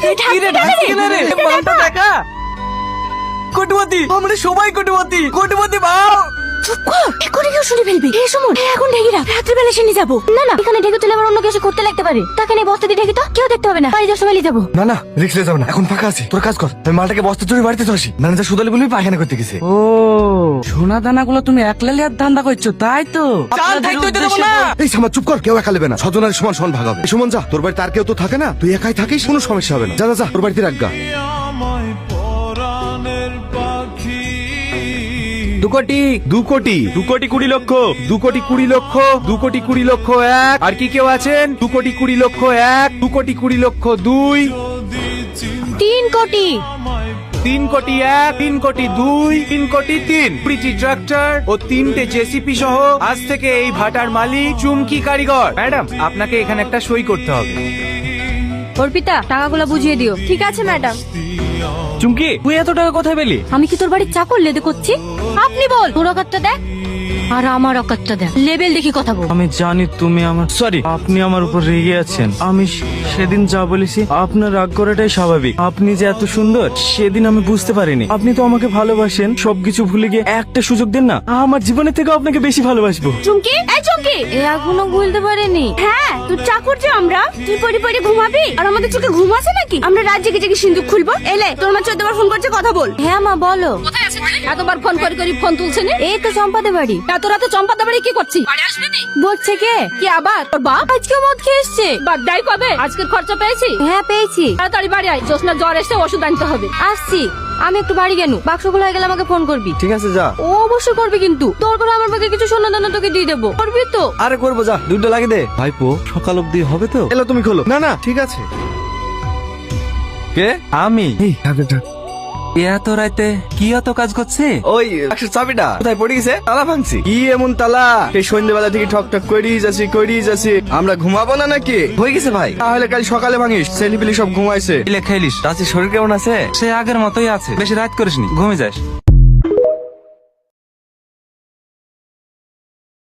দেখা কোটিপতি, আমরা সবাই কোটিপতি, কোটিপতি ভাও। চুপ কর, এক্ষুনি কেউ শুনে ফেলবি। এই সময় এখন ঢেকে রাখ, রাত্রিবেলা এসে নিয়ে যাবো। না না, এখানে ঢেকে তুলে আবার অন্য কিছু করতে লাগতে পারে। তাকে নিয়ে বস্তা দিয়ে ঢেকে তো কেউ দেখতে হবে না। বাড়ি যাওয়ার সময় নিয়ে যাবো। না না, রিক্স নিয়ে যাবে না, এখন ফাঁকা আছে। তোর কাজ কর, আমি মালটাকে বস্তা চুরি বাড়িতে তো আসি। ম্যানেজার সুদালি বলবি পায়খানা করতে গেছে। ও সোনা দানা গুলো তুমি একলা লিয়ার ধান্দা করছো, তাই তো? এই সামা চুপ কর, কেউ একা নেবে না, ছজনের সমান সমান ভাগ হবে। সুমন যা, তোর বাড়িতে আর কেউ তো থাকে না, তুই একাই থাকিস, কোনো সমস্যা হবে না। যা যা যা, তোর বাড়িতে রাখগা। 2 কোটি 2 কোটি 2 কোটি 20 লক্ষ 2 কোটি 20 লক্ষ 2 কোটি 20 লক্ষ 1। আর কি কেউ আছেন? 2 কোটি 20 লক্ষ 1, 2 কোটি 20 লক্ষ 2, 3 কোটি 3 কোটি 1, 3 কোটি 2, 3 কোটি 3। প্রিটি ট্রাক্টর ও 3টে জেসিপি সহ আজ থেকে এই ভাটার মালিক চুমকি কারিগর। ম্যাডাম, আপনাকে এখানে একটা সই করতে হবে। অর্পিতা, টাকাগুলো বুঝিয়ে দিও। ঠিক আছে ম্যাডাম। চুমকি, তুই এত টাকা কোথায় পেলি? আমি কি তোর বাড়ির চাকর লেদে করছি? আপনি বল, তোর অকাতটা দেখ আর আমার অকাতটা দেখ, লেভেল দেখি কথা বল। আমি জানি তুমি আমার সরি আপনি আমার উপর রেগে আছেন। আমি সেদিন যা বলেছি আপনার রাগ করাটাই স্বাভাবিক। আপনি যে এত সুন্দর সেদিন আমি বুঝতে পারিনি। আপনি তো আমাকে ভালোবাসেন, সবকিছু ভুলে গিয়ে একটা সুযোগ দেন না, আমার জীবনের থেকে আপনাকে বেশি ভালোবাসবো। চুমকি, এই চুমকি, এ এখনো ভুলতে পারেনি। হ্যাঁ, তুই চাকর যে আমরা, তুই পড়ে পড়ে ঘুমাবি আর আমাদের চোখে ঘুম আসে নাকি? আমরা রাত জেগে জেগে সিন্দুক খুলবো। এলে তোর মা 14 বার ফোন করছে, কথা বল। হ্যাঁ মা, বলো। কোথায় আছেন? এতবার ফোন করে করে ফোন তুলছে না। এই তো চম্পাদের বাড়ি। এত রাতে চম্পাদের বাড়ি কি করছিস? বাড়ি আসবি না? বলছে কে? কি আবার তোর বাপ? আজকে মদ খেয়ে এসছে। বাড্ডাই কবে? আজকের খরচা পেয়েছি? হ্যাঁ পেয়েছি। তাড়াতাড়ি বাড়ি আয়, জোসনা জ্বর এসে ওষুধ আনতে হবে। আসছি। আমি একটু বাড়ি গেল, বাক্সগুলো হয়ে গেলে আমাকে ফোন করবি। ঠিক আছে যা। ও অবশ্যই করবি, কিন্তু তোর করে আমার বাকি কিছু সোনা দানা তোকে দিয়ে দেবো। করবি তো? আরে করবো, যা, দুটো লাগিয়ে দে। ভাইপো, সকাল অবধি হবে তো? এলো তুমি খোলো। না না, ঠিক আছে। কে? আমি এত রাতে কি এত কাজ করছে? ওই বাক্সের চাবিটা কোথায় পড়ে গেছে, তালা ভাঙছি। কি এমন তালা, এই সন্ধ্যেবেলা থেকে ঠক ঠক করেই যাচ্ছি। আমরা ঘুমাবো না নাকি? হয়ে গেছে ভাই, তাহলে কাল সকালে ভাঙিস। ছেলেপিলি সব ঘুমাইছে। খেলিস? রাতে শরীর কেমন আছে? সে আগের মতোই আছে, বেশি রাত করিসনি, ঘুমে যাস।